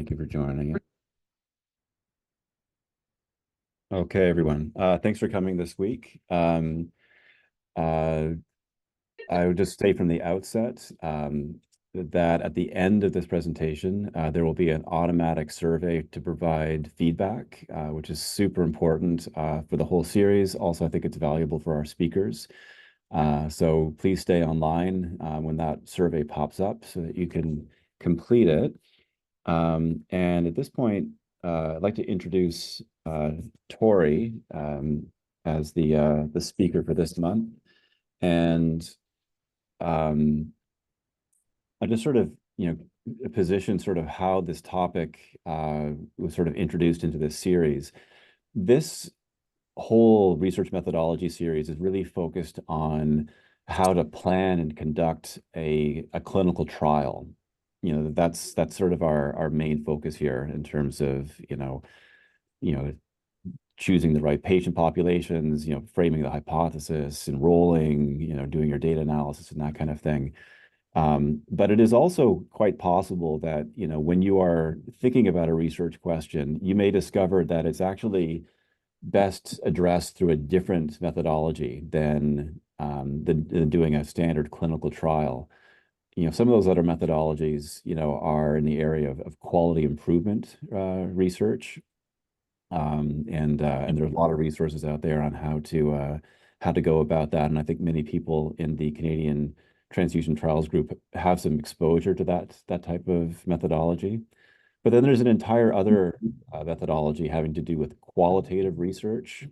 Thank you for joining it. Okay, everyone. Thanks for coming this week. Uh, I would just say from the outset that at the end of this presentation, there will be an automatic survey to provide feedback, which is super important for the whole series. Also, I think it's valuable for our speakers. So please stay online when that survey pops up so that you can complete it. And at this point, I'd like to introduce Tori as the speaker for this month, and I just sort of position sort of how this topic was sort of introduced into this series. This whole research methodology series is really focused on how to plan and conduct a clinical trial. That's sort of our main focus here in terms of choosing the right patient populations, framing the hypothesis, enrolling, doing your data analysis and that kind of thing. But it is also quite possible that when you are thinking about a research question, you may discover that it's actually best addressed through a different methodology than doing a standard clinical trial. Some of those other methodologies, are in the area of quality improvement research, and there's a lot of resources out there on how to go about that. And I think many people in the Canadian Transfusion Trials Group have some exposure to that type of methodology. But then there's an entire other methodology having to do with qualitative research,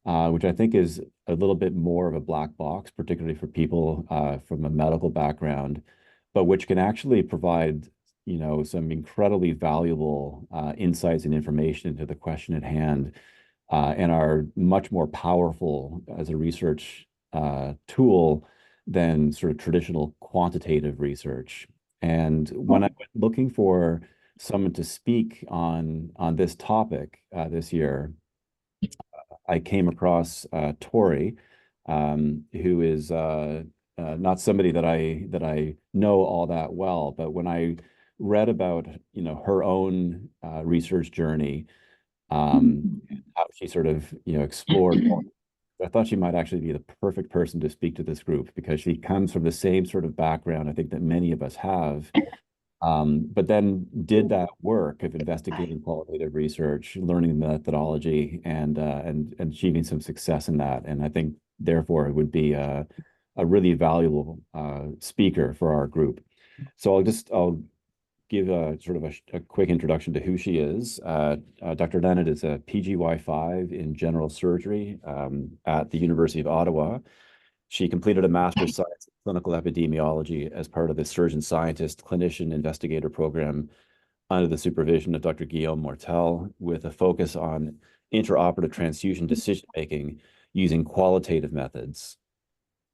which I think is a little bit more of a black box, particularly for people from a medical background, but which can actually provide, some incredibly valuable insights and information into the question at hand, and are much more powerful as a research tool than sort of traditional quantitative research. And when I went looking for someone to speak on this topic this year, I came across Tori, who is not somebody that I know all that well, but when I read about her own research journey, how she sort of explored, I thought she might actually be the perfect person to speak to this group because she comes from the same sort of background I think that many of us have. But then did that work of investigating qualitative research, learning the methodology, and achieving some success in that. And I think, therefore, it would be a really valuable speaker for our group. So I'll give a sort of a quick introduction to who she is. Dr. Lenet is a PGY5 in general surgery at the University of Ottawa. She completed a Master's of Science in Clinical Epidemiology as part of the Surgeon Scientist Clinician Investigator Program under the supervision of Dr. Guillaume Mortel, with a focus on intraoperative transfusion decision-making using qualitative methods.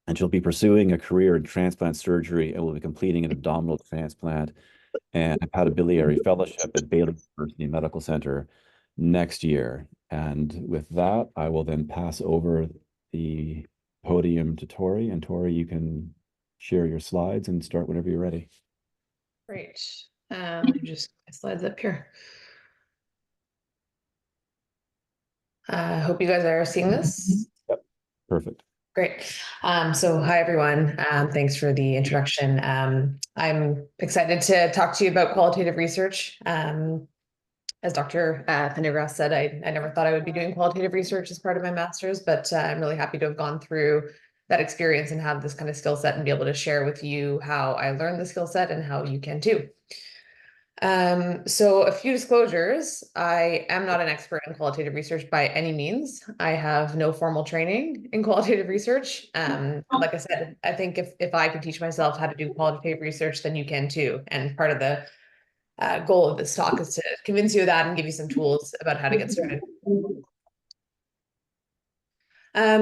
And she'll be pursuing a career in transplant surgery and will be completing an abdominal transplant and hepatobiliary fellowship at Baylor University Medical Center next year. And with that, I will then pass over the podium to Tori. And Tori, you can share your slides and start whenever you're ready. Great. Just slides up here. I hope you guys are seeing this. Yep. Perfect. Great. So hi, everyone. Thanks for the introduction. I'm excited to talk to you about qualitative research. As Dr. Pendergrass said, I never thought I would be doing qualitative research as part of my master's, but I'm really happy to have gone through that experience and have this kind of skill set and be able to share with you how I learned the skill set and how you can too. So a few disclosures. I am not an expert in qualitative research by any means. I have no formal training in qualitative research. Like I said, I think if I could teach myself how to do qualitative research, then you can too. And part of the goal of this talk is to convince you of that and give you some tools about how to get started.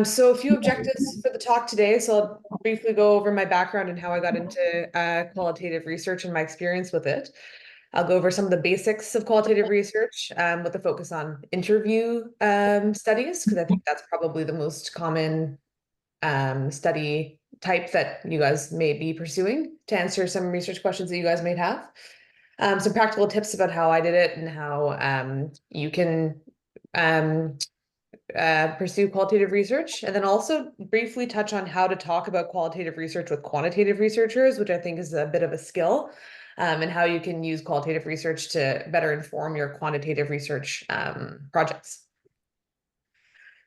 So a few objectives for the talk today. So I'll briefly go over my background and how I got into qualitative research and my experience with it. I'll go over some of the basics of qualitative research with a focus on interview studies, because I think that's probably the most common study type that you guys may be pursuing to answer some research questions that you guys may have. some practical tips about how I did it and how you can pursue qualitative research, and then also briefly touch on how to talk about qualitative research with quantitative researchers, which I think is a bit of a skill, and how you can use qualitative research to better inform your quantitative research projects.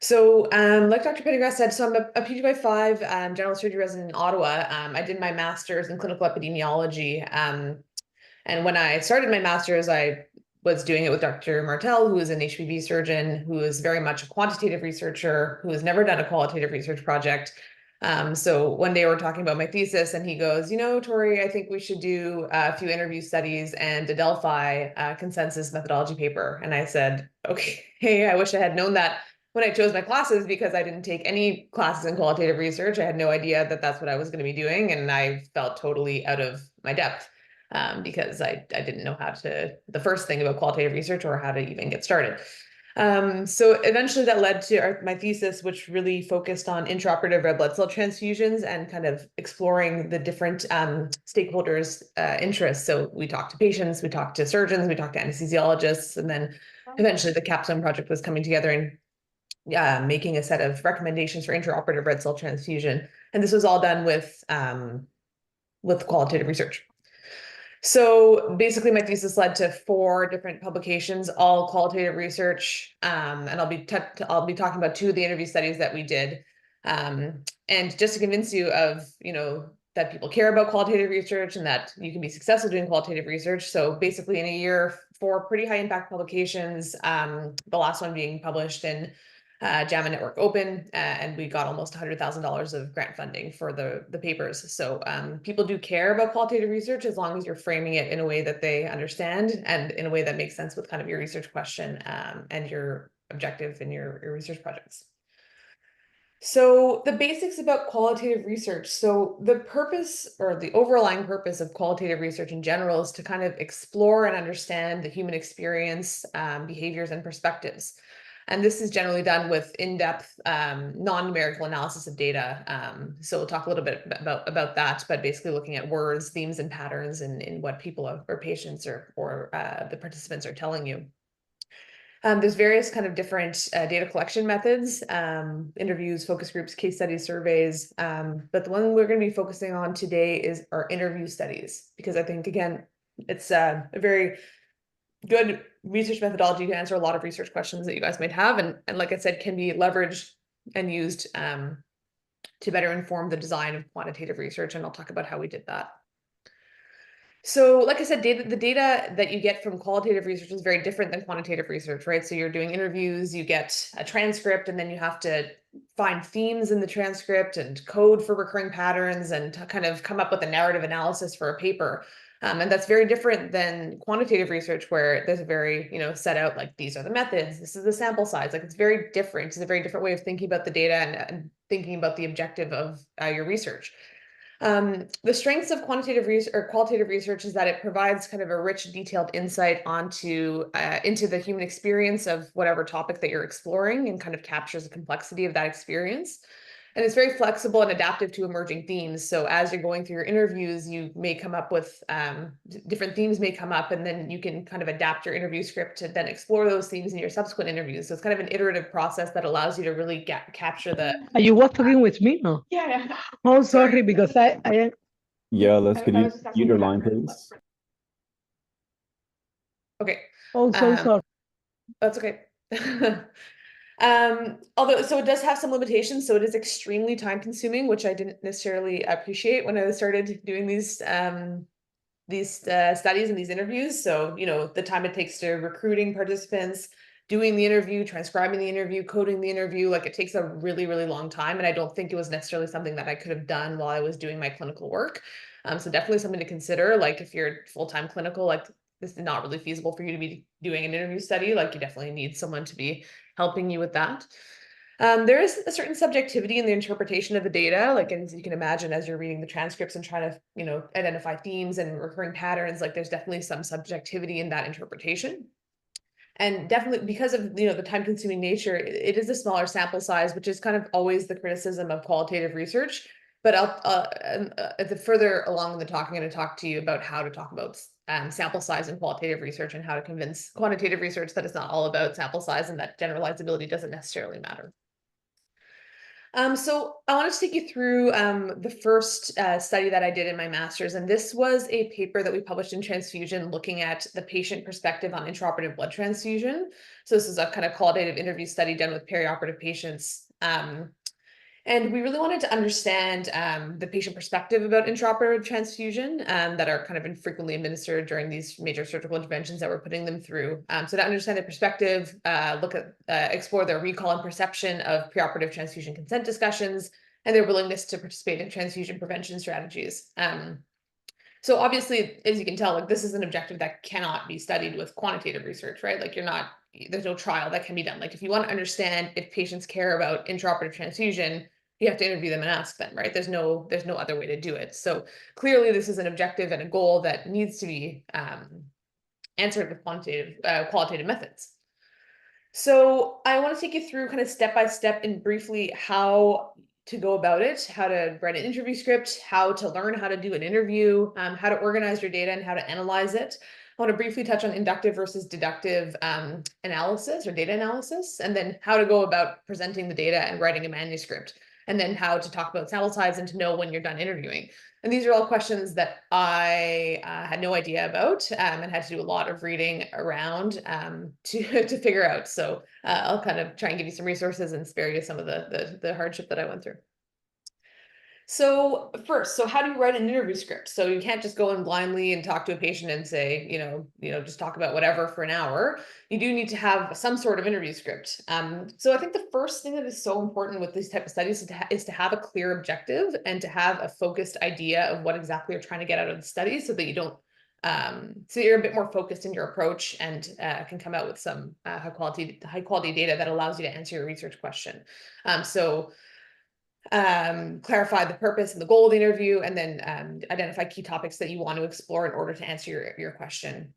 So, like Dr. Pendergrass said, so I'm a PGY5 general surgery resident in Ottawa. I did my master's in clinical epidemiology. And when I started my master's, I was doing it with Dr. Martel, who is an HPV surgeon, who is very much a quantitative researcher, who has never done a qualitative research project. So one day we're talking about my thesis, and he goes, you know, Tori, I think we should do a few interview studies and a Delphi consensus methodology paper. And I said, okay, I wish I had known that when I chose my classes, because I didn't take any classes in qualitative research. I had no idea that that's what I was going to be doing, and I felt totally out of my depth. Because I didn't know the first thing about qualitative research or how to even get started. So eventually that led to my thesis, which really focused on intraoperative red blood cell transfusions and kind of exploring the different stakeholders' interests. So we talked to patients, we talked to surgeons, we talked to anesthesiologists, and then eventually the capstone project was coming together and making a set of recommendations for intraoperative red cell transfusion. And this was all done with qualitative research. So basically my thesis led to 4 different publications, all qualitative research. And I'll be talking about 2 of the interview studies that we did. And just to convince you of, that people care about qualitative research and that you can be successful doing qualitative research. So basically in a year, 4 pretty high impact publications, the last one being published in JAMA Network Open, and we got almost $100,000 of grant funding for the papers. So people do care about qualitative research as long as you're framing it in a way that they understand and in a way that makes sense with kind of your research question and your objective in your research projects. So the basics about qualitative research. So the purpose, or the overlying purpose of qualitative research in general, is to kind of explore and understand the human experience, behaviors, and perspectives. And this is generally done with in-depth non-numerical analysis of data. So we'll talk a little bit about that, but basically looking at words, themes, and patterns in what people or patients or the participants are telling you. There's various kind of different data collection methods, interviews, focus groups, case studies, surveys. But the one we're going to be focusing on today is our interview studies, because I think, again, it's a very good research methodology to answer a lot of research questions that you guys might have. And like I said, can be leveraged and used to better inform the design of quantitative research. And I'll talk about how we did that. So like I said, the data that you get from qualitative research is very different than quantitative research, right? So you're doing interviews, you get a transcript, and then you have to find themes in the transcript and code for recurring patterns and to kind of come up with a narrative analysis for a paper. And that's very different than quantitative research, where there's a very, set out, like, these are the methods, this is the sample size. Like, it's very different. It's a very different way of thinking about the data and thinking about the objective of your research. The strengths of quantitative research or qualitative research is that it provides kind of a rich, detailed insight into the human experience of whatever topic that you're exploring, and kind of captures the complexity of that experience. And it's very flexible and adaptive to emerging themes. So as you're going through your interviews, you may come up with different themes may come up, and then you can kind of adapt your interview script to then explore those themes in your subsequent interviews. So it's kind of an iterative process that allows you to really capture the. Are you talking with me? No. Yeah. Oh, sorry, because I Yeah, could you mute your line, please? Okay. Oh, so sorry. That's okay. Although, so it does have some limitations. So it is extremely time consuming, which I didn't necessarily appreciate when I started doing these studies and these interviews. So, the time it takes to recruiting participants, doing the interview, transcribing the interview, coding the interview, like, it takes a really, really long time. And I don't think it was necessarily something that I could have done while I was doing my clinical work. So definitely something to consider. Like, if you're full-time clinical, like, this is not really feasible for you to be doing an interview study. Like, you definitely need someone to be helping you with that. There is a certain subjectivity in the interpretation of the data. Like, as you can imagine, as you're reading the transcripts and trying to, identify themes and recurring patterns, like, there's definitely some subjectivity in that interpretation. And definitely because of, the time consuming nature, it is a smaller sample size, which is kind of always the criticism of qualitative research. But I'll further along in the talk, I'm going to talk to you about how to talk about sample size in qualitative research and how to convince quantitative research that it's not all about sample size and that generalizability doesn't necessarily matter. So I wanted to take you through the first study that I did in my master's, and this was a paper that we published in Transfusion looking at the patient perspective on intraoperative blood transfusion. So this is a kind of qualitative interview study done with perioperative patients. And we really wanted to understand the patient perspective about intraoperative transfusion that are kind of infrequently administered during these major surgical interventions that we're putting them through. So to understand their perspective, explore their recall and perception of preoperative transfusion consent discussions and their willingness to participate in transfusion prevention strategies. So obviously, as you can tell, like this is an objective that cannot be studied with quantitative research, right? Like there's no trial that can be done. Like if you want to understand if patients care about intraoperative transfusion, you have to interview them and ask them, right? There's no other way to do it. So clearly this is an objective and a goal that needs to be answered with qualitative methods. So I want to take you through kind of step by step and briefly how to go about it, how to write an interview script, how to learn how to do an interview, how to organize your data and how to analyze it. I want to briefly touch on inductive versus deductive analysis or data analysis, and then how to go about presenting the data and writing a manuscript, and then how to talk about sample size and to know when you're done interviewing. And these are all questions that I had no idea about and had to do a lot of reading around to figure out. So I'll kind of try and give you some resources and spare you some of the hardship that I went through. So first, how do you write an interview script? So you can't just go in blindly and talk to a patient and say, just talk about whatever for an hour. You do need to have some sort of interview script. So I think the first thing that is so important with these type of studies is to have a clear objective and to have a focused idea of what exactly you're trying to get out of the study, so that you don't, so you're a bit more focused in your approach and can come out with some high quality data that allows you to answer your research question. Clarify the purpose and the goal of the interview, and then identify key topics that you want to explore in order to answer your question.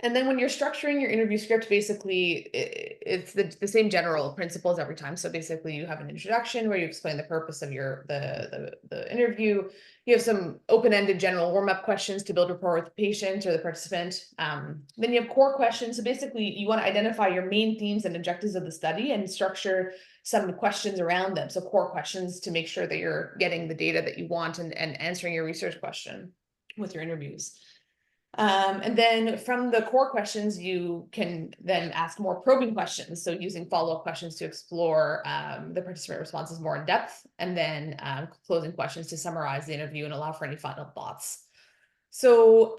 And then when you're structuring your interview script, basically it's the same general principles every time. So basically you have an introduction where you explain the purpose of the interview. You have some open-ended general warm-up questions to build rapport with the patient or the participant. Then you have core questions. So basically you want to identify your main themes and objectives of the study and structure some questions around them. So core questions to make sure that you're getting the data that you want and answering your research question with your interviews. And then from the core questions, you can then ask more probing questions. So using follow-up questions to explore the participant responses more in depth, and then closing questions to summarize the interview and allow for any final thoughts. So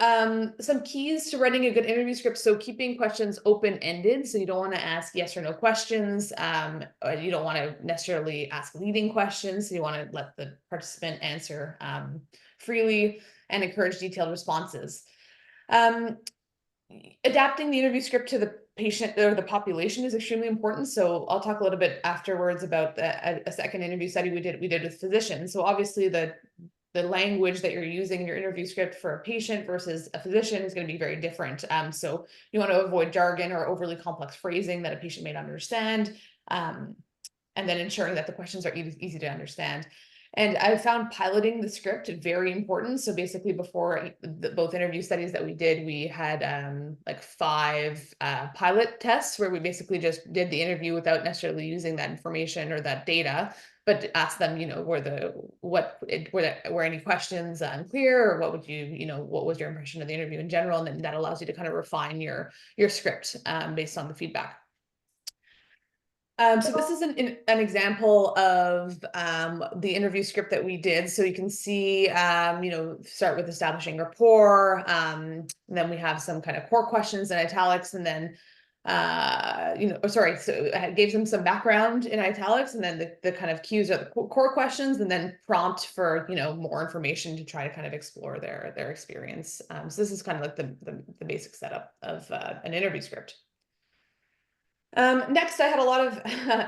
some keys to writing a good interview script. So keeping questions open-ended. So you don't want to ask yes or no questions. You don't want to necessarily ask leading questions. So you want to let the participant answer freely and encourage detailed responses. Adapting the interview script to the patient or the population is extremely important. So I'll talk a little bit afterwards about a second interview study we did with physicians. So obviously the language that you're using in your interview script for a patient versus a physician is going to be very different. So you want to avoid jargon or overly complex phrasing that a patient may not understand, and then ensuring that the questions are easy to understand. And I found piloting the script very important. So basically before both interview studies that we did, we had like 5 pilot tests where we basically just did the interview without necessarily using that information or that data, but asked them, were any questions unclear, or what was your impression of the interview in general? And then that allows you to kind of refine your script based on the feedback. So this is an example of the interview script that we did. So you can see, start with establishing rapport. And then we have some kind of core questions in italics, and then, so it gave them some background in italics, and then the kind of cues are the core questions, and then prompt for, more information to try to kind of explore their experience. So this is kind of like the basic setup of an interview script. Next, I had a lot of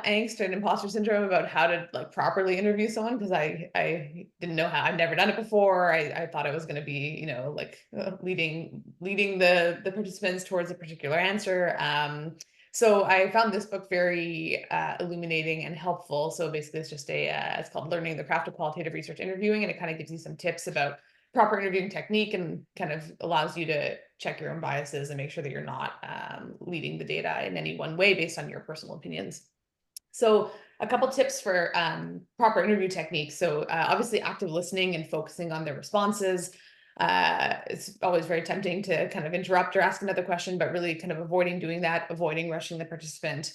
angst and imposter syndrome about how to properly interview someone, because I didn't know how. I've never done it before. I thought it was going to be, leading the participants towards a particular answer. So I found this book very illuminating and helpful. So basically, it's just it's called Learning the Craft of Qualitative Research Interviewing, and it kind of gives you some tips about proper interviewing technique and kind of allows you to check your own biases and make sure that you're not leading the data in any one way based on your personal opinions. So a couple tips for proper interview techniques. So obviously active listening and focusing on their responses. It's always very tempting to kind of interrupt or ask another question, but really kind of avoiding doing that, avoiding rushing the participant.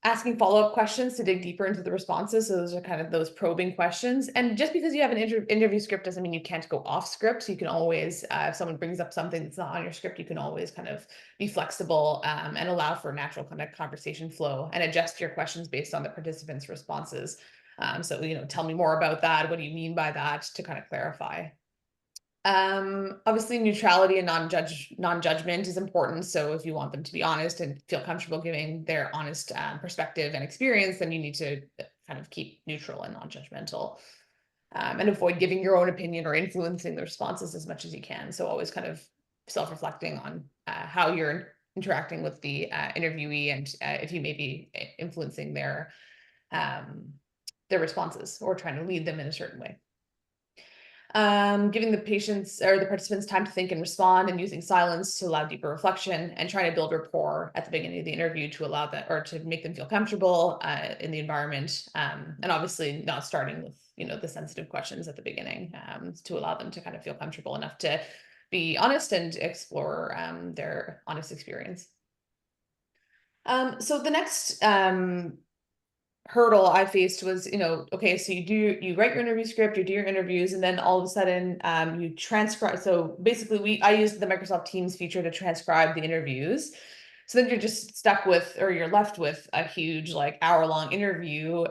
Asking follow-up questions to dig deeper into the responses. So those are kind of those probing questions. And just because you have an interview script doesn't mean you can't go off script. So you can always, if someone brings up something that's not on your script, you can always kind of be flexible and allow for natural kind of conversation flow and adjust your questions based on the participants' responses. So, tell me more about that. What do you mean by that, to kind of clarify? Obviously neutrality and non-judgment is important. So if you want them to be honest and feel comfortable giving their honest perspective and experience, then you need to kind of keep neutral and non-judgmental, and avoid giving your own opinion or influencing the responses as much as you can. So always kind of self-reflecting on how you're interacting with the interviewee and if you may be influencing their responses or trying to lead them in a certain way. Giving the patients or the participants time to think and respond, and using silence to allow deeper reflection, and trying to build rapport at the beginning of the interview to allow that, or to make them feel comfortable in the environment. And obviously not starting with, the sensitive questions at the beginning, to allow them to kind of feel comfortable enough to be honest and explore their honest experience. So the next hurdle I faced was, okay, so you write your interview script, you do your interviews, and then all of a sudden you transcribe. So basically I used the Microsoft Teams feature to transcribe the interviews. So then you're just stuck with, or you're left with a huge hour-long interview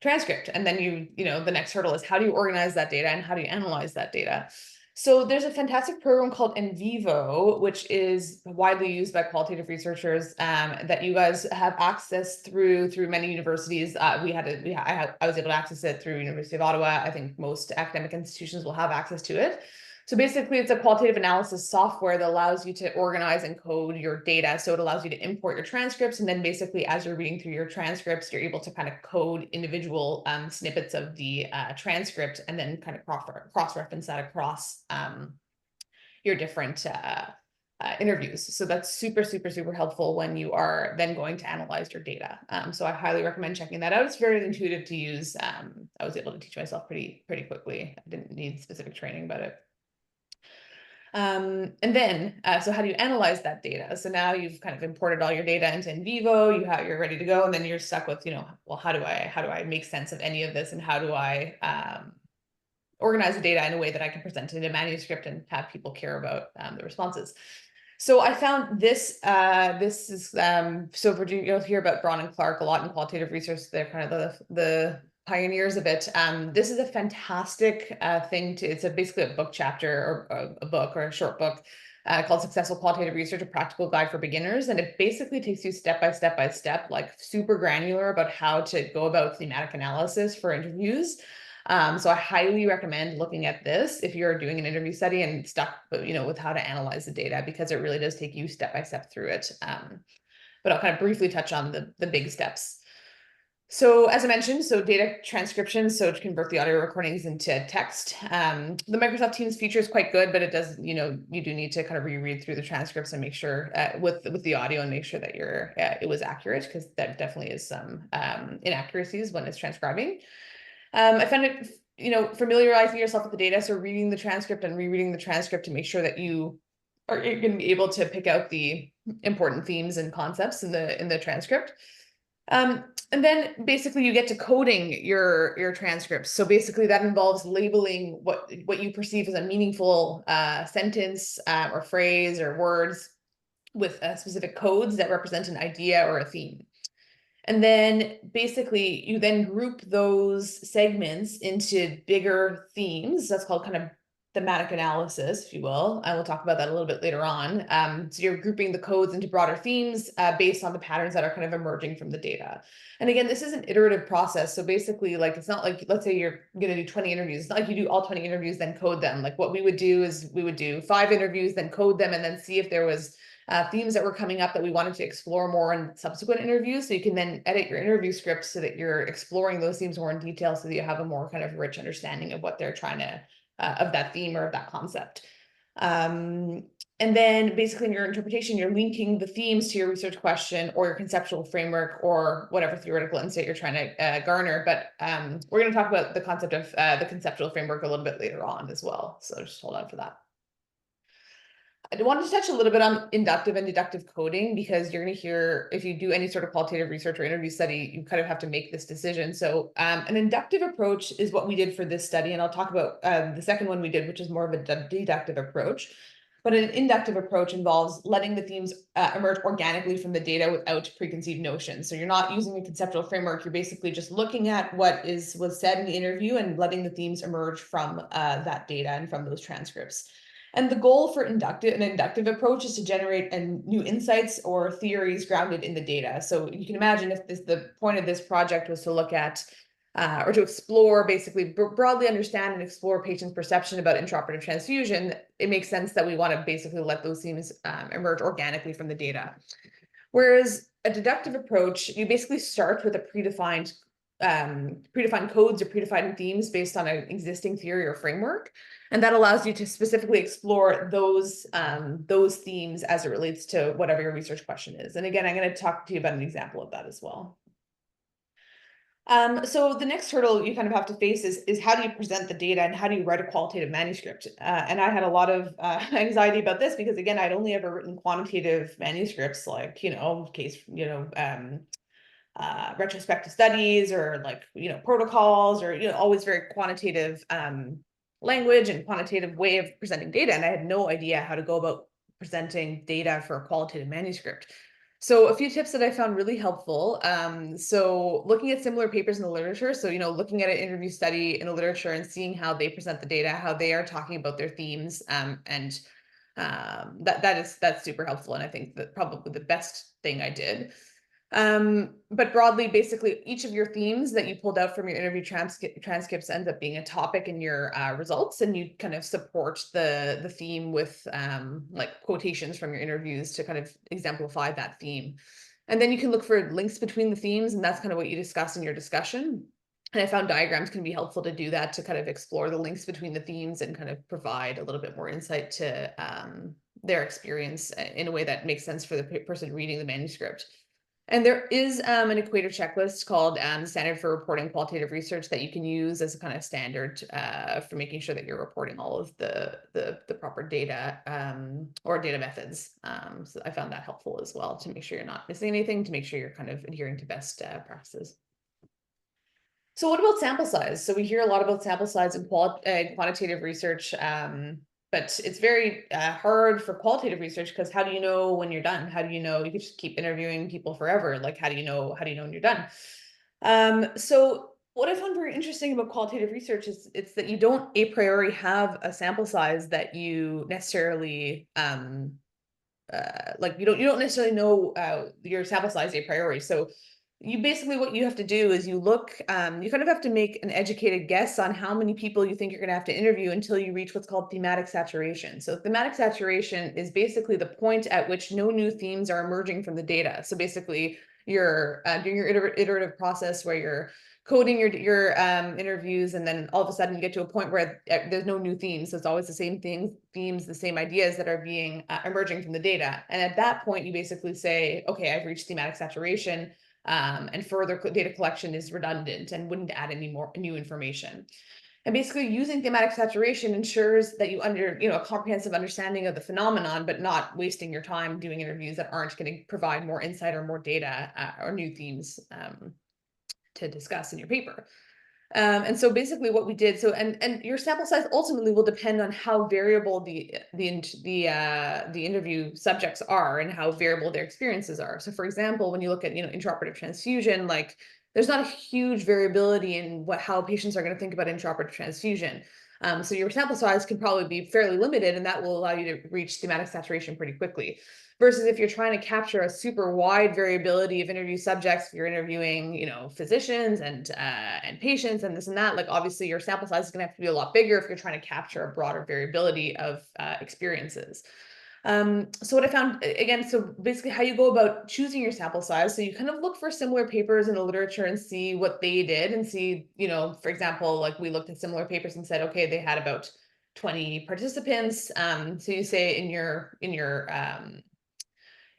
transcript. And then the next hurdle is, how do you organize that data and how do you analyze that data? So there's a fantastic program called NVivo, which is widely used by qualitative researchers, that you guys have access through many universities. I was able to access it through University of Ottawa. I think most academic institutions will have access to it. So basically, it's a qualitative analysis software that allows you to organize and code your data. So it allows you to import your transcripts, and then basically, as you're reading through your transcripts, you're able to kind of code individual snippets of the transcript, and then kind of cross-reference that across your different interviews. So that's super, super, super helpful when you are then going to analyze your data. So I highly recommend checking that out. It's very intuitive to use. I was able to teach myself pretty quickly. I didn't need specific training about it. And then, so how do you analyze that data? So now you've kind of imported all your data into NVivo, you're ready to go, and then you're stuck with, well, how do I make sense of any of this, and how do I organize the data in a way that I can present it in a manuscript and have people care about the responses? So I found this, so you'll hear about Braun and Clark a lot in qualitative research. They're kind of the pioneers of it. This is a fantastic thing it's basically a book chapter, or a book, or a short book called Successful Qualitative Research, a Practical Guide for Beginners. And it basically takes you step by step, like super granular about how to go about thematic analysis for interviews. So I highly recommend looking at this if you're doing an interview study and stuck, with how to analyze the data, because it really does take you step by step through it. But I'll kind of briefly touch on the big steps. So as I mentioned, data transcription, so to convert the audio recordings into text. The Microsoft Teams feature is quite good, but it does, you do need to kind of reread through the transcripts and make sure with the audio, and make sure that it was accurate, because there definitely is some inaccuracies when it's transcribing. I found it, familiarizing yourself with the data, so reading the transcript and rereading the transcript to make sure that you are going to be able to pick out the important themes and concepts in the transcript. And then basically you get to coding your transcripts. So basically that involves labeling what you perceive as a meaningful sentence or phrase or words with specific codes that represent an idea or a theme. And then basically you then group those segments into bigger themes. That's called kind of thematic analysis, if you will. I will talk about that a little bit later on. So you're grouping the codes into broader themes based on the patterns that are kind of emerging from the data. And again, this is an iterative process. So basically, it's not like, let's say you're going to do 20 interviews. It's not like you do all 20 interviews, then code them. Like what we would do is we would do 5 interviews, then code them, and then see if there was themes that were coming up that we wanted to explore more in subsequent interviews. So you can then edit your interview script so that you're exploring those themes more in detail so that you have a more kind of rich understanding of what they're trying to, of that theme or of that concept. And then basically in your interpretation, you're linking the themes to your research question or your conceptual framework or whatever theoretical insight you're trying to garner. But we're going to talk about the concept of the conceptual framework a little bit later on as well. So just hold on for that. I wanted to touch a little bit on inductive and deductive coding, because you're going to hear, if you do any sort of qualitative research or interview study, you kind of have to make this decision. So an inductive approach is what we did for this study. And I'll talk about the second one we did, which is more of a deductive approach. But an inductive approach involves letting the themes emerge organically from the data without preconceived notions. So you're not using a conceptual framework. You're basically just looking at what was said in the interview and letting the themes emerge from that data and from those transcripts. And the goal for an inductive approach is to generate new insights or theories grounded in the data. So you can imagine if the point of this project was to look at or to explore, basically broadly understand and explore patients' perception about intraoperative transfusion, it makes sense that we want to basically let those themes emerge organically from the data. Whereas a deductive approach, you basically start with a predefined codes or predefined themes based on an existing theory or framework. And that allows you to specifically explore those themes as it relates to whatever your research question is. And again, I'm going to talk to you about an example of that as well. So the next hurdle you kind of have to face is how do you present the data and how do you write a qualitative manuscript? And I had a lot of anxiety about this because, again, I'd only ever written quantitative manuscripts, like, retrospective studies or protocols or, always very quantitative language and quantitative way of presenting data. And I had no idea how to go about presenting data for a qualitative manuscript. So a few tips that I found really helpful. So looking at similar papers in the literature. So, looking at an interview study in the literature and seeing how they present the data, how they are talking about their themes. That's super helpful. And I think that probably the best thing I did. But broadly, basically, each of your themes that you pulled out from your interview transcripts ends up being a topic in your results, and you kind of support the theme with quotations from your interviews to kind of exemplify that theme. And then you can look for links between the themes, and that's kind of what you discuss in your discussion. And I found diagrams can be helpful to do that, to kind of explore the links between the themes and kind of provide a little bit more insight to their experience in a way that makes sense for the person reading the manuscript. And there is an equator checklist called Standard for Reporting Qualitative Research that you can use as a kind of standard for making sure that you're reporting all of the proper data or data methods. So I found that helpful as well, to make sure you're not missing anything, to make sure you're kind of adhering to best practices. So what about sample size? So we hear a lot about sample size in quantitative research. But it's very hard for qualitative research, because how do you know when you're done? How do you know? You could just keep interviewing people forever. Like, how do you know when you're done? So what I found very interesting about qualitative research is it's that you don't a priori have a sample size that you necessarily you don't necessarily know your sample size a priori. So you basically, what you have to do is you look, you kind of have to make an educated guess on how many people you think you're going to have to interview until you reach what's called thematic saturation. So thematic saturation is basically the point at which no new themes are emerging from the data. So basically you're doing your iterative process where you're coding your interviews, and then all of a sudden you get to a point where there's no new themes. So it's always the same themes, the same ideas that are being emerging from the data. And at that point, you basically say, okay, I've reached thematic saturation. And further data collection is redundant and wouldn't add any more new information. And basically using thematic saturation ensures that you a comprehensive understanding of the phenomenon, but not wasting your time doing interviews that aren't going to provide more insight or more data or new themes to discuss in your paper. And so basically what we did, and your sample size ultimately will depend on how variable the interview subjects are and how variable their experiences are. So for example, when you look at, intraoperative transfusion, there's not a huge variability in how patients are going to think about intraoperative transfusion. So your sample size can probably be fairly limited, and that will allow you to reach thematic saturation pretty quickly. Versus if you're trying to capture a super wide variability of interview subjects, if you're interviewing, physicians and patients and this and that, obviously your sample size is going to have to be a lot bigger if you're trying to capture a broader variability of experiences. So what I found, again, so basically how you go about choosing your sample size. So you kind of look for similar papers in the literature and see what they did and see, for example, like we looked at similar papers and said, okay, they had about 20 participants. So you say in your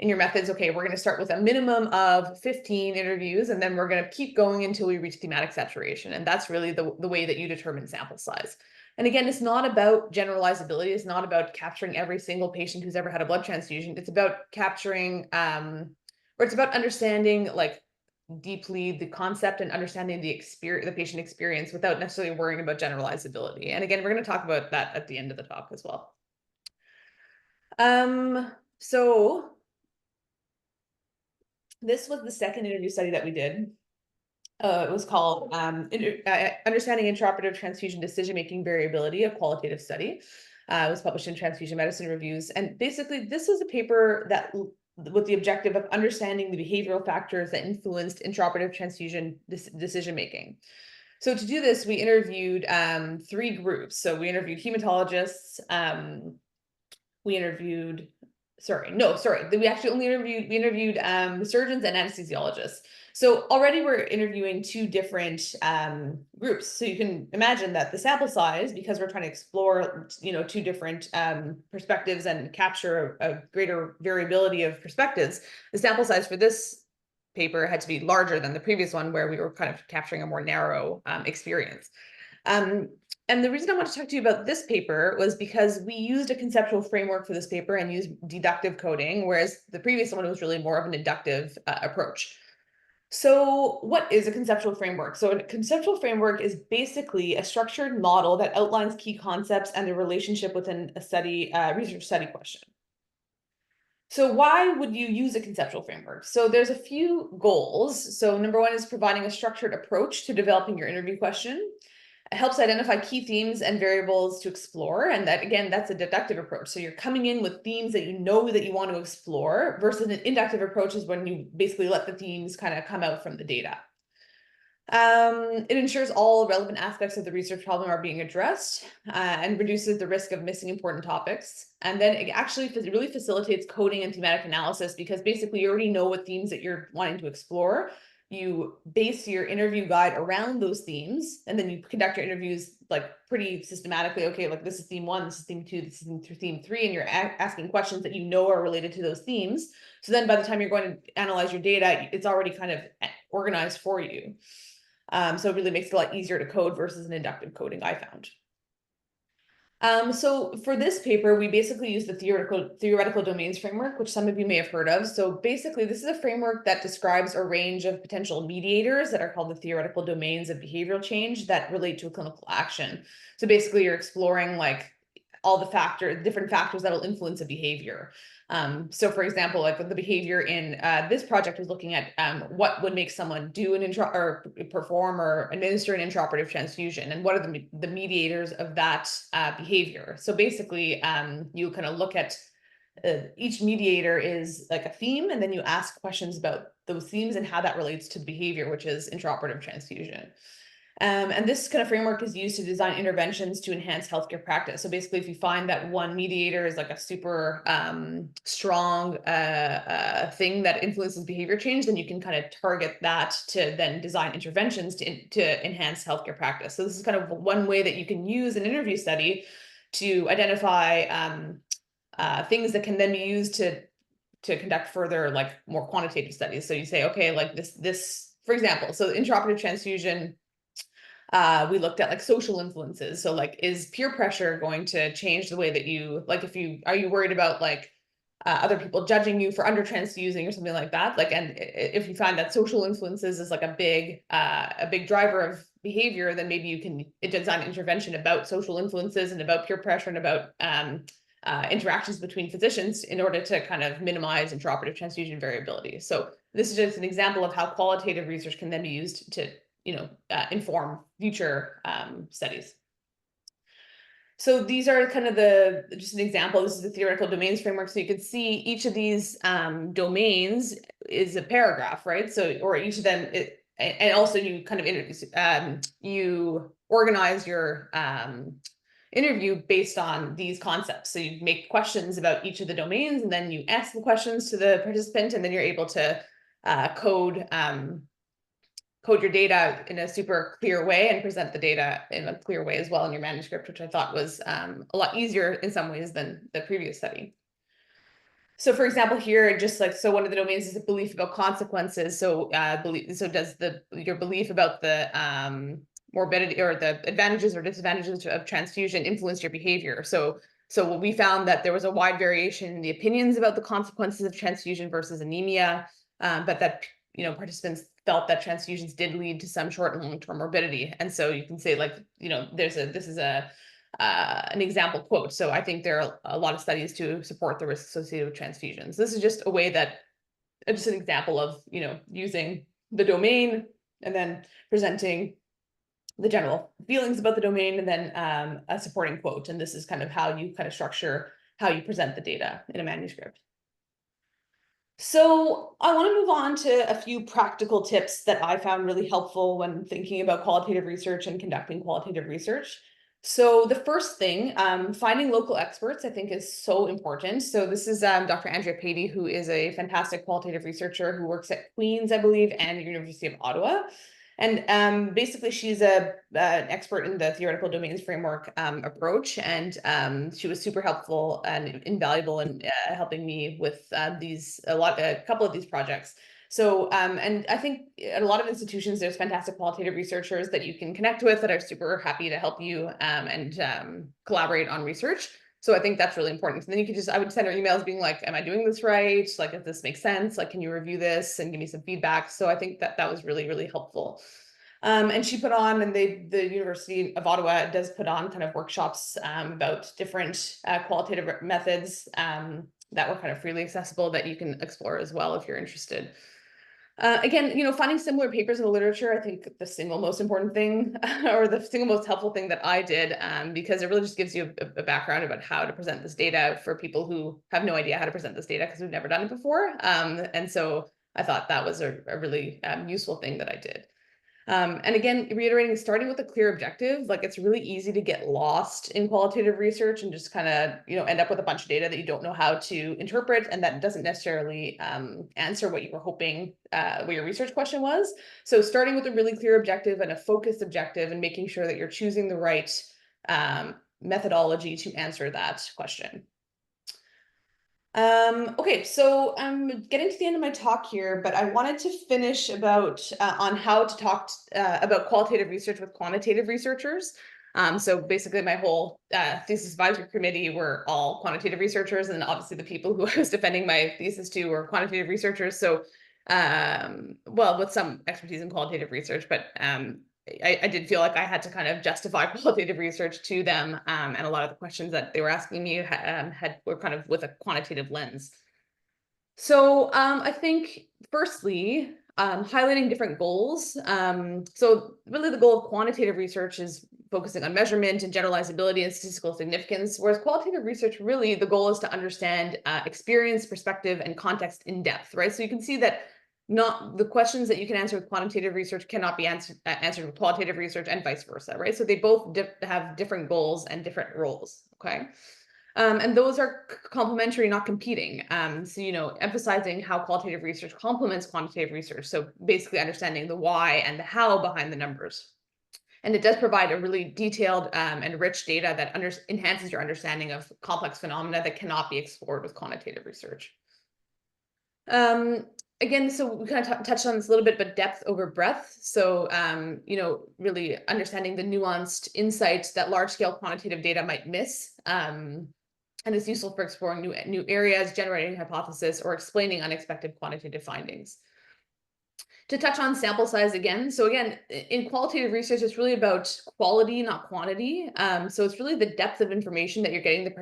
methods, okay, we're going to start with a minimum of 15 interviews, and then we're going to keep going until we reach thematic saturation. And that's really the way that you determine sample size. And again, it's not about generalizability. It's not about capturing every single patient who's ever had a blood transfusion. It's about capturing, or it's about understanding like deeply the concept and understanding the patient experience without necessarily worrying about generalizability. And again, we're going to talk about that at the end of the talk as well. So this was the second interview study that we did. It was called Understanding Intraoperative Transfusion Decision-Making Variability, a Qualitative Study. It was published in Transfusion Medicine Reviews. And basically, this was a paper that with the objective of understanding the behavioral factors that influenced intraoperative transfusion decision-making. So to do this, we interviewed 3 groups. So we interviewed hematologists, we interviewed we actually only interviewed surgeons and anesthesiologists. So already we're interviewing 2 different groups. So you can imagine that the sample size, because we're trying to explore 2 different perspectives and capture a greater variability of perspectives, the sample size for this paper had to be larger than the previous one, where we were kind of capturing a more narrow experience. And the reason I want to talk to you about this paper was because we used a conceptual framework for this paper and used deductive coding, whereas the previous one was really more of an inductive approach. So what is a conceptual framework? So a conceptual framework is basically a structured model that outlines key concepts and the relationship within a research study question. So why would you use a conceptual framework? So there's a few goals. So number 1 is providing a structured approach to developing your interview question. It helps identify key themes and variables to explore. And that, again, that's a deductive approach. So you're coming in with themes that you know that you want to explore, versus an inductive approach is when you basically let the themes kind of come out from the data. It ensures all relevant aspects of the research problem are being addressed and reduces the risk of missing important topics. And then it actually really facilitates coding and thematic analysis, because basically you already know what themes that you're wanting to explore. You base your interview guide around those themes, and then you conduct your interviews like pretty systematically. Okay, like this is theme 1, this is theme 2, this is theme 3, and you're asking questions that you know are related to those themes. So then by the time you're going to analyze your data, it's already kind of organized for you. So it really makes it a lot easier to code versus an inductive coding, I found. So for this paper, we basically use the theoretical domains framework, which some of you may have heard of. So basically, this is a framework that describes a range of potential mediators that are called the theoretical domains of behavioral change that relate to a clinical action. So basically, you're exploring like all the different factors that will influence a behavior. So for example, like the behavior in this project was looking at what would make someone do or perform or administer an intraoperative transfusion, and what are the mediators of that behavior. So basically, you kind of look at each mediator is like a theme, and then you ask questions about those themes and how that relates to behavior, which is intraoperative transfusion. And this kind of framework is used to design interventions to enhance healthcare practice. So basically, if you find that one mediator is like a super strong thing that influences behavior change, then you can kind of target that to then design interventions to enhance healthcare practice. So this is kind of one way that you can use an interview study to identify things that can then be used to conduct further, like more quantitative studies. So you say, okay, like this, for example, so intraoperative transfusion, we looked at like social influences. So like, is peer pressure going to change the way that you, like, are you worried about like other people judging you for under transfusing or something like that? Like, and if you find that social influences is like a big driver of behavior, then maybe you can design an intervention about social influences and about peer pressure and about interactions between physicians in order to kind of minimize intraoperative transfusion variability. So this is just an example of how qualitative research can then be used to inform future studies. So these are kind of just an example. This is the theoretical domains framework. So you can see each of these domains is a paragraph, right? So, or each of them, and also you kind of you organize your interview based on these concepts. So you make questions about each of the domains, and then you ask the questions to the participant, and then you're able to code your data in a super clear way and present the data in a clear way as well in your manuscript, which I thought was a lot easier in some ways than the previous study. So for example, here, just like, so one of the domains is a belief about consequences. So does your belief about the morbidity or the advantages or disadvantages of transfusion influence your behavior? So we found that there was a wide variation in the opinions about the consequences of transfusion versus anemia, but that participants felt that transfusions did lead to some short and long-term morbidity. And so you can say, like, this is an example quote. So I think there are a lot of studies to support the risks associated with transfusions. This is just a way that, just an example of, using the domain and then presenting the general feelings about the domain, and then a supporting quote. And this is kind of how you kind of structure how you present the data in a manuscript. So I want to move on to a few practical tips that I found really helpful when thinking about qualitative research and conducting qualitative research. So the first thing, finding local experts, I think, is so important. So this is Dr. Andrea Patey, who is a fantastic qualitative researcher who works at Queen's, I believe, and the University of Ottawa. And basically, she's an expert in the theoretical domains framework approach, and she was super helpful and invaluable in helping me with a couple of these projects. So, and I think at a lot of institutions, there's fantastic qualitative researchers that you can connect with that are super happy to help you and collaborate on research. So I think that's really important. And then you could I would send her emails being like, am I doing this right? Like, if this makes sense, like, can you review this and give me some feedback? So I think that was really, really helpful. And she put on, and the University of Ottawa does put on kind of workshops about different qualitative methods that were kind of freely accessible that you can explore as well if you're interested. Again, finding similar papers in the literature, I think the single most important thing or the single most helpful thing that I did, because it really just gives you a background about how to present this data for people who have no idea how to present this data because we've never done it before. And so I thought that was a really useful thing that I did. And again, reiterating, starting with a clear objective, like, it's really easy to get lost in qualitative research and just kind of, end up with a bunch of data that you don't know how to interpret, and that doesn't necessarily answer what you were hoping, what your research question was. So starting with a really clear objective and a focused objective, and making sure that you're choosing the right methodology to answer that question. Okay, so I'm getting to the end of my talk here, but I wanted to finish about on how to talk about qualitative research with quantitative researchers. So basically my whole thesis advisory committee were all quantitative researchers, and obviously the people who I was defending my thesis to were quantitative researchers. So, well, with some expertise in qualitative research, but I did feel like I had to kind of justify qualitative research to them, and a lot of the questions that they were asking me were kind of with a quantitative lens. So I think, firstly, highlighting different goals. So really the goal of quantitative research is focusing on measurement and generalizability and statistical significance, whereas qualitative research, really the goal is to understand experience, perspective, and context in depth, right? So you can see that not the questions that you can answer with quantitative research cannot be answered with qualitative research, and vice versa, right? So they both have different goals and different roles, okay? And those are complementary, not competing. So, emphasizing how qualitative research complements quantitative research. So basically understanding the why and the how behind the numbers. And it does provide a really detailed and rich data that enhances your understanding of complex phenomena that cannot be explored with quantitative research. Again, so we kind of touched on this a little bit, but depth over breadth. So, really understanding the nuanced insights that large-scale quantitative data might miss. And it's useful for exploring new areas, generating hypothesis, or explaining unexpected quantitative findings. To touch on sample size again, so again, in qualitative research, it's really about quality, not quantity. So it's really the depth of information that you're getting from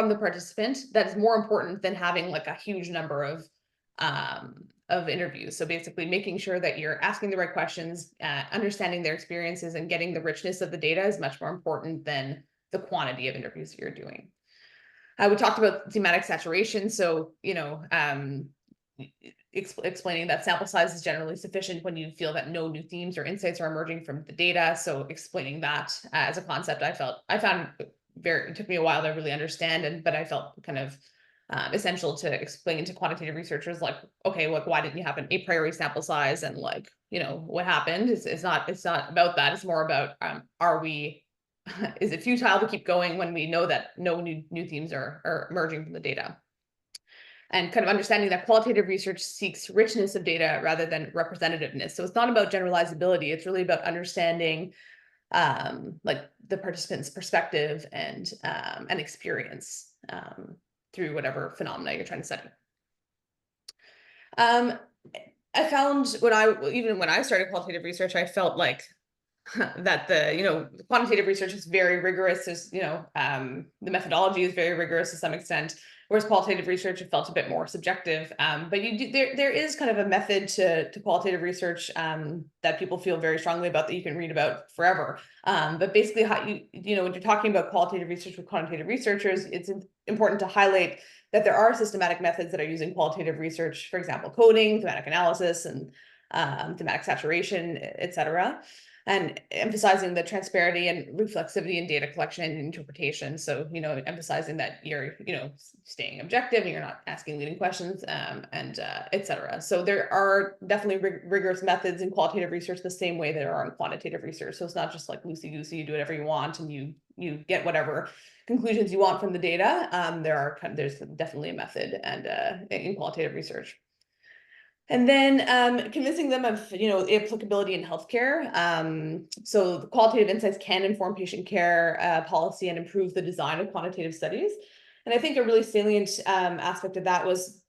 the participant that is more important than having like a huge number of interviews. So basically making sure that you're asking the right questions, understanding their experiences, and getting the richness of the data is much more important than the quantity of interviews you're doing. We talked about thematic saturation. So, explaining that sample size is generally sufficient when you feel that no new themes or insights are emerging from the data. So explaining that as a concept, I found it took me a while to really understand, but I felt kind of essential to explain to quantitative researchers, like, okay, like, why didn't you have an a priori sample size, and like, what happened? It's not about that. It's more about is it futile to keep going when we know that no new themes are emerging from the data? And kind of understanding that qualitative research seeks richness of data rather than representativeness. So it's not about generalizability. It's really about understanding like the participant's perspective and experience through whatever phenomena you're trying to study. I found even when I started qualitative research, I felt like that the quantitative research is very rigorous. There's the methodology is very rigorous to some extent, whereas qualitative research, it felt a bit more subjective. But there is kind of a method to qualitative research that people feel very strongly about, that you can read about forever. But basically, how when you're talking about qualitative research with quantitative researchers, it's important to highlight that there are systematic methods that are using qualitative research, for example, coding, thematic analysis, and thematic saturation, etc., and emphasizing the transparency and reflexivity in data collection and interpretation. So, emphasizing that you're, staying objective and you're not asking leading questions, and etc. So there are definitely rigorous methods in qualitative research, the same way there are in quantitative research. So it's not just like loosey-goosey, you do whatever you want and you get whatever conclusions you want from the data. There's definitely a method and in qualitative research. And then convincing them of applicability in healthcare. So the qualitative insights can inform patient care policy and improve the design of quantitative studies. And I think a really salient aspect of that was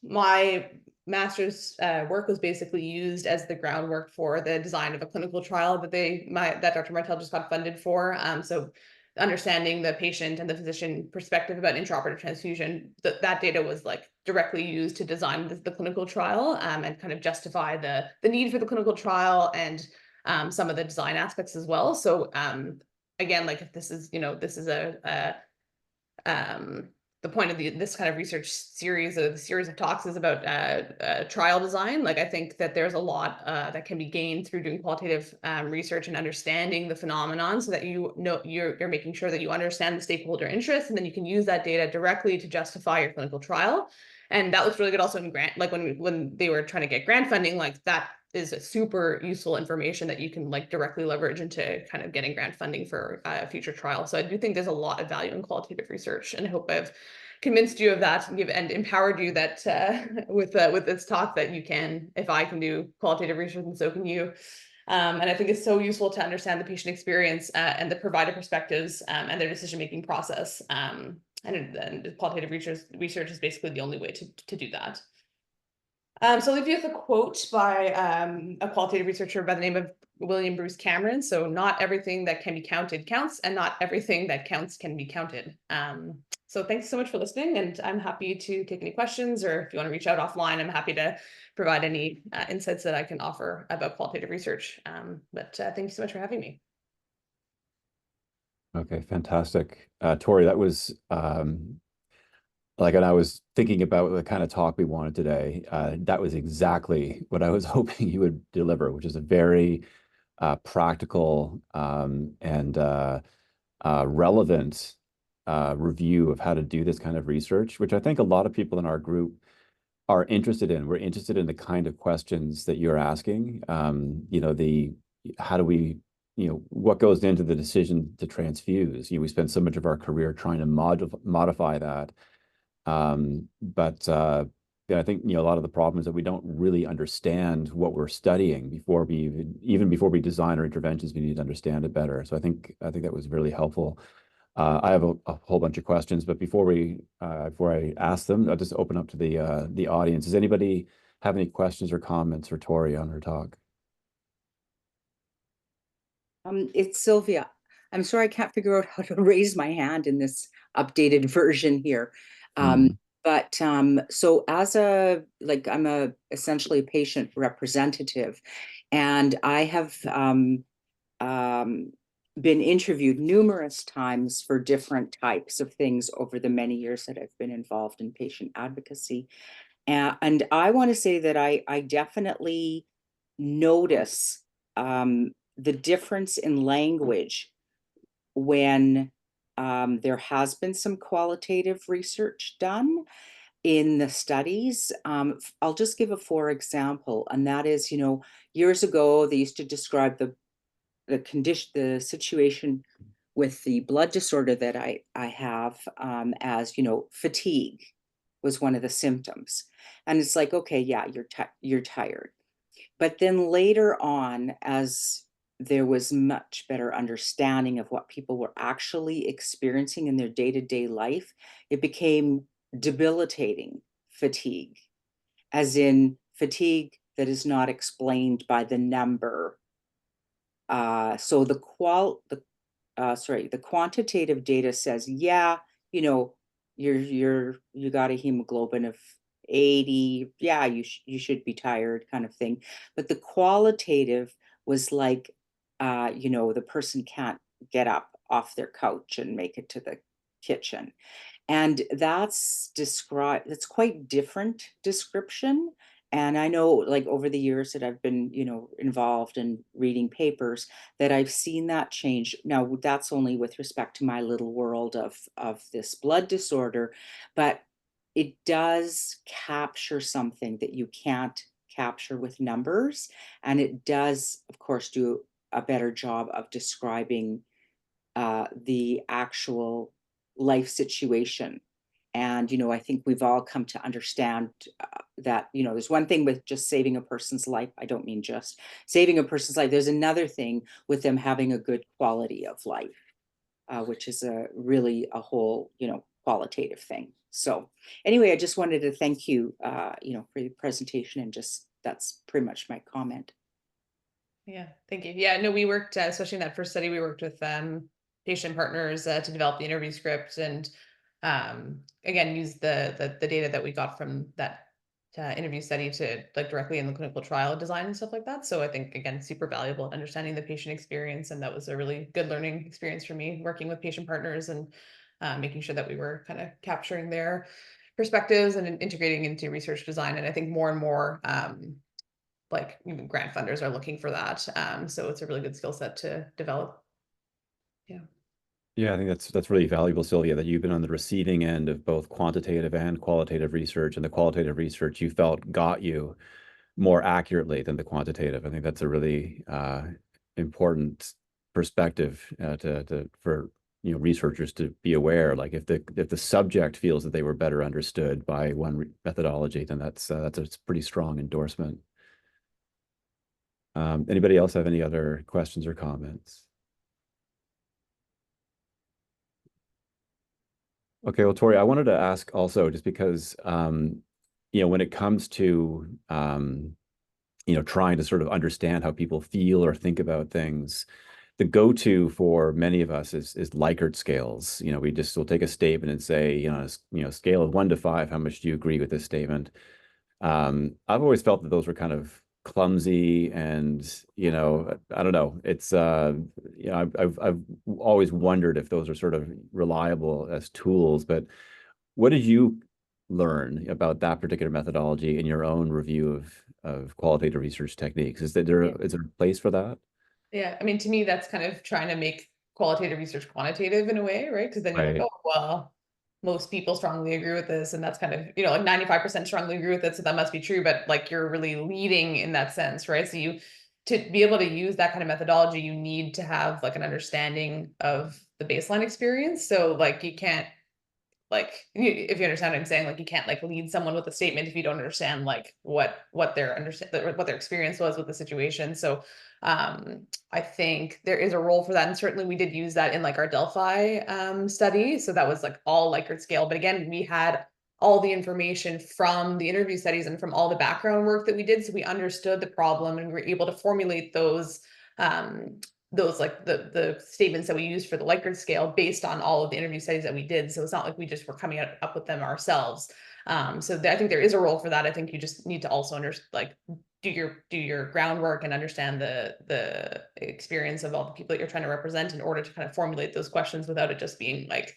my master's work was basically used as the groundwork for the design of a clinical trial that Dr. Martel just got funded for. So understanding the patient and the physician perspective about intraoperative transfusion, that data was like directly used to design the clinical trial and kind of justify the need for the clinical trial and some of the design aspects as well. So again, like, if this is the point of this kind of research series, or the series of talks, is about trial design. Like, I think that there's a lot that can be gained through doing qualitative research and understanding the phenomenon, so that you're making sure that you understand the stakeholder interests, and then you can use that data directly to justify your clinical trial. And that looks really good also in grant, like when they were trying to get grant funding, like that is a super useful information that you can like directly leverage into kind of getting grant funding for a future trial. So I do think there's a lot of value in qualitative research, and I hope I've convinced you of that and empowered you that with this talk, that you can, if I can do qualitative research, and so can you. And I think it's so useful to understand the patient experience and the provider perspectives and their decision-making process. And qualitative research is basically the only way to do that. So I'll leave you with a quote by a qualitative researcher by the name of William Bruce Cameron. So, not everything that can be counted counts, and not everything that counts can be counted. So thanks so much for listening, and I'm happy to take any questions, or if you want to reach out offline, I'm happy to provide any insights that I can offer about qualitative research. But thank you so much for having me. Okay, fantastic. Tori, that was and I was thinking about the kind of talk we wanted today. That was exactly what I was hoping you would deliver, which is a very practical and relevant review of how to do this kind of research, which I think a lot of people in our group are interested in. We're interested in the kind of questions that you're asking. How do we, what goes into the decision to transfuse? We spend so much of our career trying to modify that. But I think a lot of the problem is that we don't really understand what we're studying before before we design our interventions. We need to understand it better. So I think that was really helpful. I have a whole bunch of questions, but before I ask them, I'll just open up to the audience. Does anybody have any questions or comments for Tori on her talk? It's Sylvia. I'm sorry, I can't figure out how to raise my hand in this updated version here. But so I'm essentially a patient representative, and I have been interviewed numerous times for different types of things over the many years that I've been involved in patient advocacy. And I want to say that I definitely notice the difference in language when there has been some qualitative research done in the studies. I'll just give a for example, and that is, years ago, they used to describe the condition, the situation with the blood disorder that I have, as, fatigue was one of the symptoms. And it's like, okay, yeah, you're tired. But then later on, as there was much better understanding of what people were actually experiencing in their day-to-day life, it became debilitating fatigue, as in fatigue that is not explained by the number. So the quantitative data says, yeah, you got a hemoglobin of 80, yeah, you should be tired, kind of thing. But the qualitative was like, the person can't get up off their couch and make it to the kitchen. And that's quite different description. And I know, like, over the years that I've been, involved in reading papers, that I've seen that change. Now, that's only with respect to my little world of this blood disorder, but it does capture something that you can't capture with numbers. And it does, of course, do a better job of describing the actual life situation. And, I think we've all come to understand that, there's one thing with just saving a person's life. I don't mean just saving a person's life. There's another thing with them having a good quality of life, which is a whole, qualitative thing. So anyway, I just wanted to thank you, for your presentation, and just, that's pretty much my comment. Yeah, thank you. Yeah, no, we worked, especially in that first study, we worked with patient partners to develop the interview script, and again, use the data that we got from that interview study to, like, directly in the clinical trial design and stuff like that. So I think, again, super valuable at understanding the patient experience, and that was a really good learning experience for me, working with patient partners and making sure that we were kind of capturing their perspectives and integrating into research design. And I think more and more like, even grant funders are looking for that. So it's a really good skill set to develop. Yeah. Yeah, I think that's really valuable, Sylvia, that you've been on the receiving end of both quantitative and qualitative research, and the qualitative research you felt got you more accurately than the quantitative. I think that's a really important perspective for researchers to be aware. Like, if the subject feels that they were better understood by one methodology, then that's a pretty strong endorsement. Anybody else have any other questions or comments? Okay, well, Tori, I wanted to ask also, just because when it comes to trying to sort of understand how people feel or think about things, the go-to for many of us is Likert scales. We'll take a statement and say, scale of 1 to 5, how much do you agree with this statement? I've always felt that those were kind of clumsy, and I don't know. It's I've always wondered if those are sort of reliable as tools. But what did you learn about that particular methodology in your own review of qualitative research techniques? Is there a place for that? Yeah, I mean, to me, that's kind of trying to make qualitative research quantitative in a way, right? Because then you're like, Right. oh, well, most people strongly agree with this, and that's kind of, like 95% strongly agree with it, so that must be true. But, like, you're really leading in that sense, right? So to be able to use that kind of methodology, you need to have, like, an understanding of the baseline experience. So, like, you can't, like, if you understand what I'm saying, like, you can't, like, lead someone with a statement if you don't understand, like, what their experience was with the situation. So I think there is a role for that, and certainly we did use that in, like, our Delphi study. So that was, like, all Likert scale, but again, we had all the information from the interview studies and from all the background work that we did, so we understood the problem, and we were able to formulate those, like, the statements that we used for the Likert scale based on all of the interview studies that we did. So it's not like we just were coming up with them ourselves. So I think there is a role for that. I think you just need to also do your groundwork and understand the experience of all the people that you're trying to represent in order to kind of formulate those questions without it just being like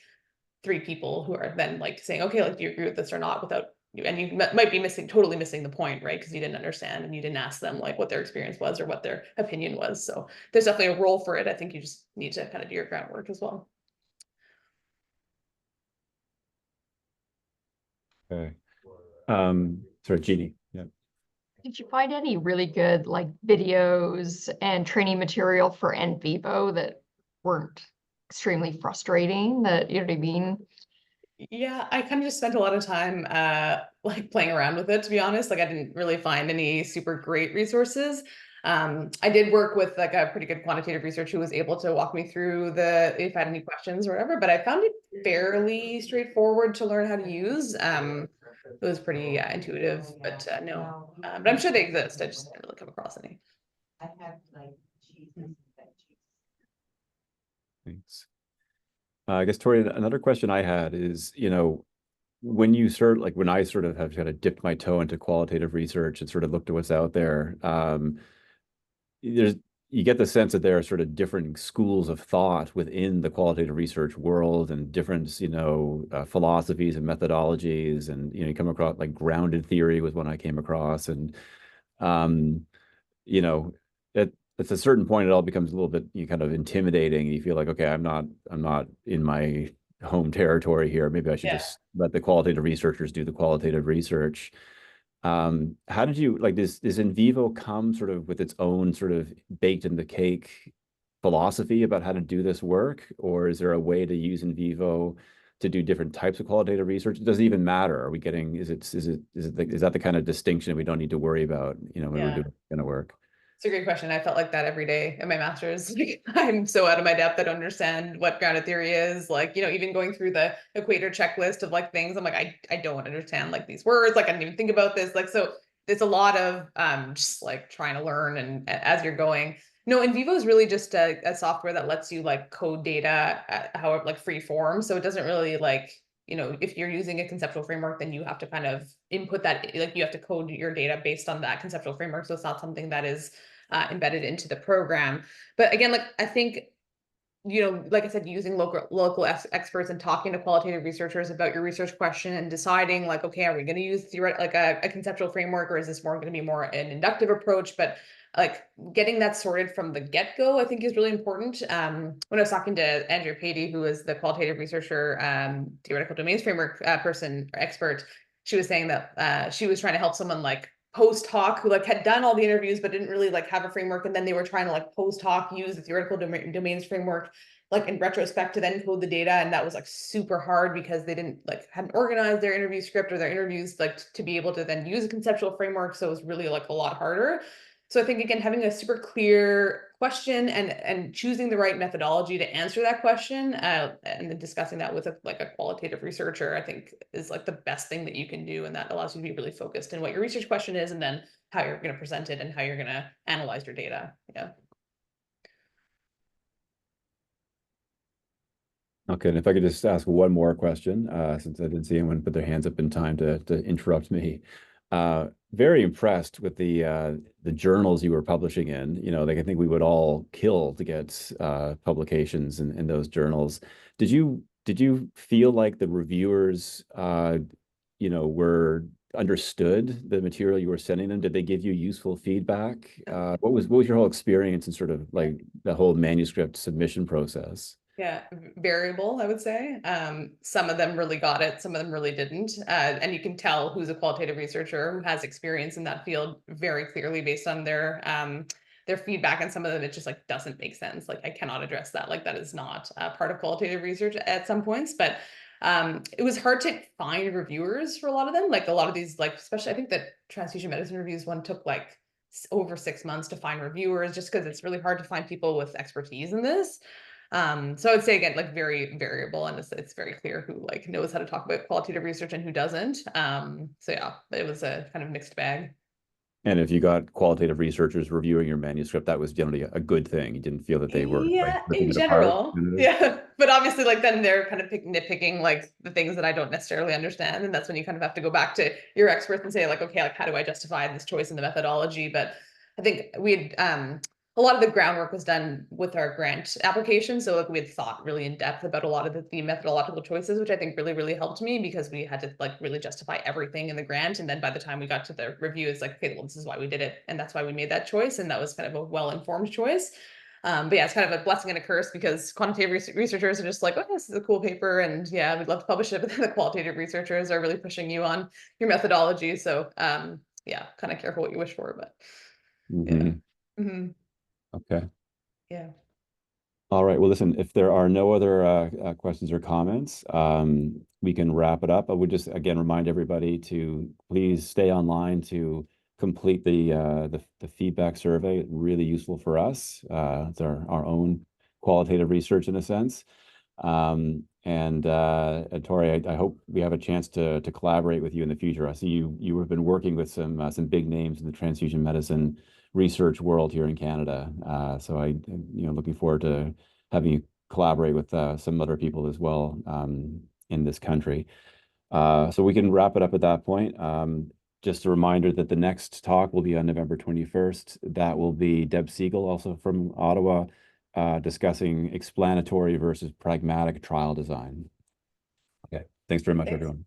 3 people who are then, like, saying, okay, like, do you agree with this or not, without and you might be totally missing the point, right? Because you didn't understand and you didn't ask them like what their experience was or what their opinion was. So there's definitely a role for it. I think you just need to kind of do your groundwork as well. Okay. Sorry, Jeannie. Yeah. Did you find any really good like videos and training material for in vivo that weren't extremely frustrating? That, you know what I mean? Yeah, I kind of just spent a lot of time like playing around with it, to be honest. Like I didn't really find any super great resources. I did work with like a pretty good quantitative researcher who was able to walk me through if I had any questions or whatever, but I found it fairly straightforward to learn how to use. It was pretty intuitive, but no. But I'm sure they exist. I just didn't really come across any. Thanks. I guess, Tori, another question I had is, when you sort like when I sort of have kind of dipped my toe into qualitative research and sort of looked at what's out there, you get the sense that there are sort of different schools of thought within the qualitative research world and different, philosophies and methodologies, and you come across like grounded theory was one I came across, and you know, at a certain point, it all becomes a little bit kind of intimidating. You feel like, okay, I'm not in my home territory here. Maybe I should just let the qualitative researchers do the qualitative research. How did you like this? Does in vivo come sort of with its own sort of baked in the cake philosophy about how to do this work, or is there a way to use in vivo to do different types of qualitative research? Does it even matter? Are we getting is that the kind of distinction we don't need to worry about, when we're doing kind of work? It's a great question. I felt like that every day in my master's. Like, I'm so out of my depth. I don't understand what grounded theory is. Like, even going through the equator checklist of like things, I'm like, I don't understand like these words. Like, I didn't even think about this. Like, so it's a lot of just like trying to learn and as you're going. No, in vivo is really just a software that lets you like code data however like free form. So it doesn't really like, if you're using a conceptual framework, then you have to kind of input that, like you have to code your data based on that conceptual framework. So it's not something that is embedded into the program. But again, like I think, like I said, using local experts and talking to qualitative researchers about your research question and deciding like, okay, are we going to use like a conceptual framework, or is this more going to be more an inductive approach? But like getting that sorted from the get-go, I think is really important. When I was talking to Andrea Patey, who is the qualitative researcher, theoretical domains framework person or expert, she was saying that she was trying to help someone like post hoc who like had done all the interviews but didn't really like have a framework, and then they were trying to like post hoc use the theoretical domains framework like in retrospect to then code the data, and that was like super hard because they hadn't organized their interview script or their interviews like to be able to then use a conceptual framework. So it was really like a lot harder. So I think again, having a super clear question and choosing the right methodology to answer that question, and then discussing that with a qualitative researcher, I think is like the best thing that you can do, and that allows you to be really focused in what your research question is, and then how you're going to present it and how you're going to analyze your data. Yeah. Okay, and if I could just ask one more question, since I didn't see anyone put their hands up in time to interrupt me. Very impressed with the journals you were publishing in. Like I think we would all kill to get publications in those journals. Did you feel like the reviewers, were understood the material you were sending them? Did they give you useful feedback? What was your whole experience in sort of like the whole manuscript submission process? Yeah, variable, I would say. Some of them really got it, some of them really didn't. And you can tell who's a qualitative researcher who has experience in that field very clearly based on their feedback. And some of them, it just like doesn't make sense. Like I cannot address that. Like that is not part of qualitative research at some points. But it was hard to find reviewers for a lot of them. Like a lot of these, like especially I think that transfusion medicine reviews one took like over 6 months to find reviewers, just because it's really hard to find people with expertise in this. So I would say again, like very variable, and it's very clear who like knows how to talk about qualitative research and who doesn't. So yeah, it was a kind of mixed bag. And if you got qualitative researchers reviewing your manuscript, that was generally a good thing. You didn't feel that they were like ripping In it apart. general. Yeah. But obviously like then they're kind of nitpicking like the things that I don't necessarily understand. And that's when you kind of have to go back to your experts and say like, okay, like how do I justify this choice in the methodology? But I think we had a lot of the groundwork was done with our grant application. So like we had thought really in depth about a lot of the methodological choices, which I think really, really helped me because we had to like really justify everything in the grant. And then by the time we got to the review, it's like, okay, well, this is why we did it. And that's why we made that choice. And that was kind of a well-informed choice. But yeah, it's kind of a blessing and a curse because quantitative researchers are just like, oh, this is a cool paper. And yeah, we'd love to publish it. But then the qualitative researchers are really pushing you on your methodology. So yeah, kind of careful what you wish for, but yeah. Okay. Yeah. All right. Well, listen, if there are no other questions or comments, we can wrap it up. I would just again remind everybody to please stay online to complete the feedback survey. Really useful for us. It's our own qualitative research in a sense. And Tori, I hope we have a chance to collaborate with you in the future. I see you have been working with some big names in the transfusion medicine research world here in Canada. So looking forward to having you collaborate with some other people as well in this country. So we can wrap it up at that point. Just a reminder that the next talk will be on November 21st. That will be Deb Siegel, also from Ottawa, discussing explanatory versus pragmatic trial design. Okay, thanks very much, everyone.